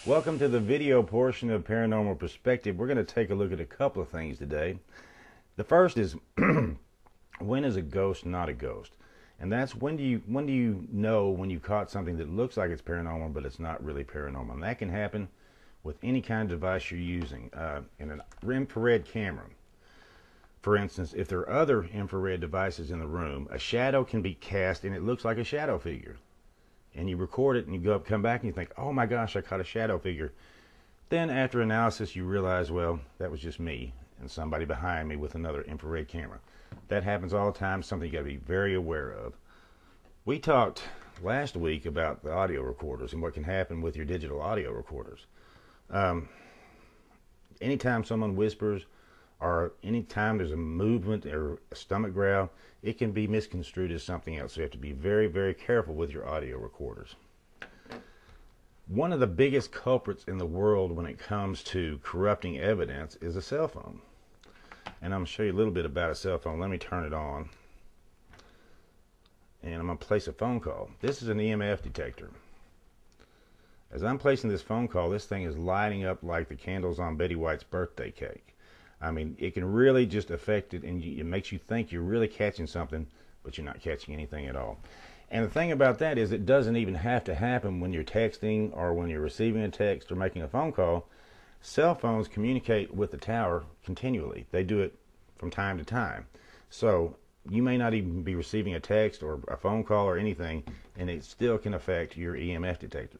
Welcome to the video portion of Paranormal Perspective. We're going to take a look at a couple of things today. The first is when is a ghost not a ghost? And that's when do you know when you caught something that looks like it's paranormal but it's not really paranormal? And that can happen with any kind of device you're using. In an infrared camera, for instance, if there are other infrared devices in the room, a shadow can be cast and it looks like a shadow figure. And you record it and you come back and you think, oh my gosh, I caught a shadow figure. Then after analysis you realize, well, that was just me and somebody behind me with another infrared camera. That happens all the time, something you got to be very aware of. We talked last week about the audio recorders and what can happen with your digital audio recorders. Anytime someone whispers or anytime there's a movement or a stomach growl, it can be misconstrued as something else. So you have to be very, very careful with your audio recorders. One of the biggest culprits in the world when it comes to corrupting evidence is a cell phone. And I'm going to show you a little bit about a cell phone. Let me turn it on. And I'm going to place a phone call. This is an EMF detector. As I'm placing this phone call, this thing is lighting up like the candles on Betty White's birthday cake. I mean, it can really just affect it, and it makes you think you're really catching something, but you're not catching anything at all. And the thing about that is it doesn't even have to happen when you're texting or when you're receiving a text or making a phone call. Cell phones communicate with the tower continually. They do it from time to time. So you may not even be receiving a text or a phone call or anything, and it still can affect your EMF detector.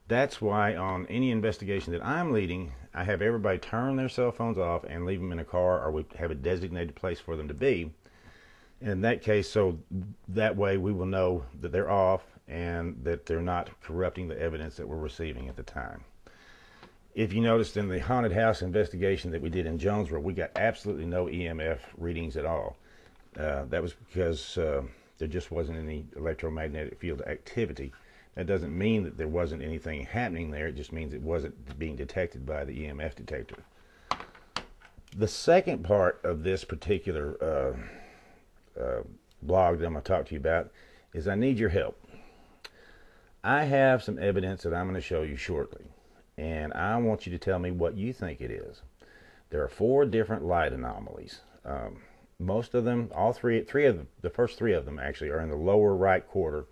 That's why on any investigation that I'm leading, I have everybody turn their cell phones off and leave them in a car, or we have a designated place for them to be. In that case, so that way we will know that they're off and that they're not corrupting the evidence that we're receiving at the time. If you noticed in the haunted house investigation that we did in Jonesboro, we got absolutely no EMF readings at all. That was because there just wasn't any electromagnetic field activity. That doesn't mean that there wasn't anything happening there. It just means it wasn't being detected by the EMF detector. The second part of this particular blog that I'm going to talk to you about is I need your help. I have some evidence that I'm going to show you shortly, and I want you to tell me what you think it is. There are 4 different light anomalies. Most of them, the first three of them actually are in the lower right quarter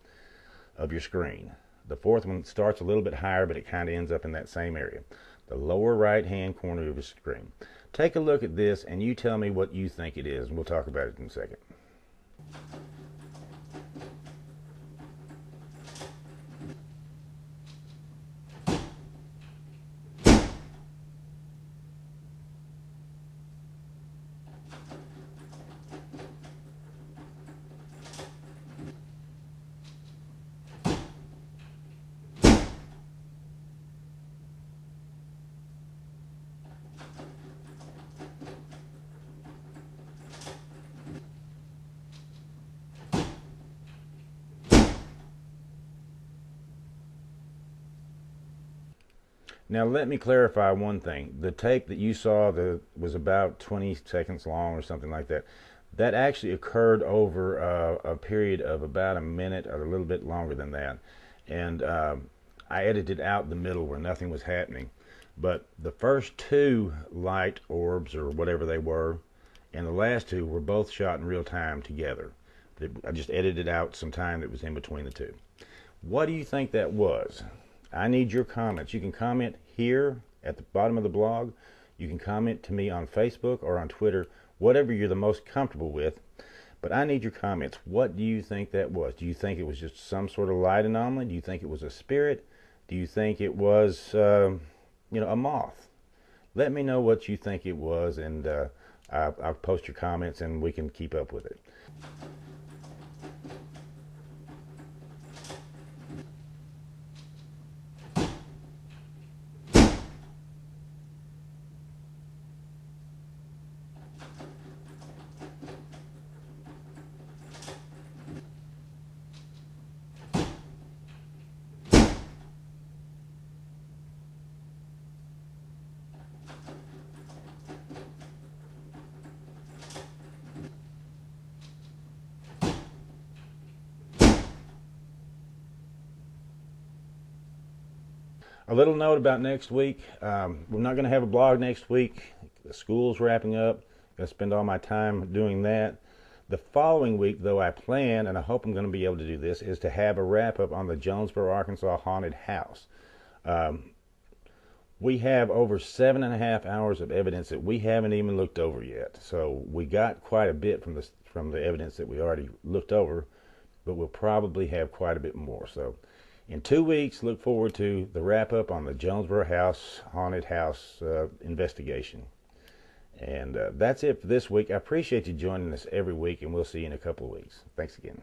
of your screen. The fourth one starts a little bit higher, but it kind of ends up in that same area, the lower right hand corner of your screen. Take a look at this and you tell me what you think it is, and we'll talk about it in a second. Now let me clarify one thing. The tape that you saw that was about 20 seconds long or something like that, that actually occurred over a period of about a minute or a little bit longer than that. And I edited out the middle where nothing was happening. But the first 2 light orbs, or whatever they were, and the last 2 were both shot in real time together. I just edited out some time that was in between the 2. What do you think that was? I need your comments. You can comment here at the bottom of the blog. You can comment to me on Facebook or on Twitter, whatever you're the most comfortable with. But I need your comments. What do you think that was? Do you think it was just some sort of light anomaly? Do you think it was a spirit? Do you think it was, a moth? Let me know what you think it was, and I'll post your comments and we can keep up with it. A little note about next week. We're not going to have a blog next week. The school's wrapping up. Going to spend all my time doing that. The following week, though, I plan, and I hope I'm going to be able to do this, is to have a wrap-up on the Jonesboro, Arkansas haunted house. We have over 7.5 hours of evidence that we haven't even looked over yet. So we got quite a bit from the evidence that we already looked over, but we'll probably have quite a bit more. So in 2 weeks, look forward to the wrap-up on the Jonesboro haunted house investigation. And that's it for this week. I appreciate you joining us every week, and we'll see you in a couple of weeks. Thanks again.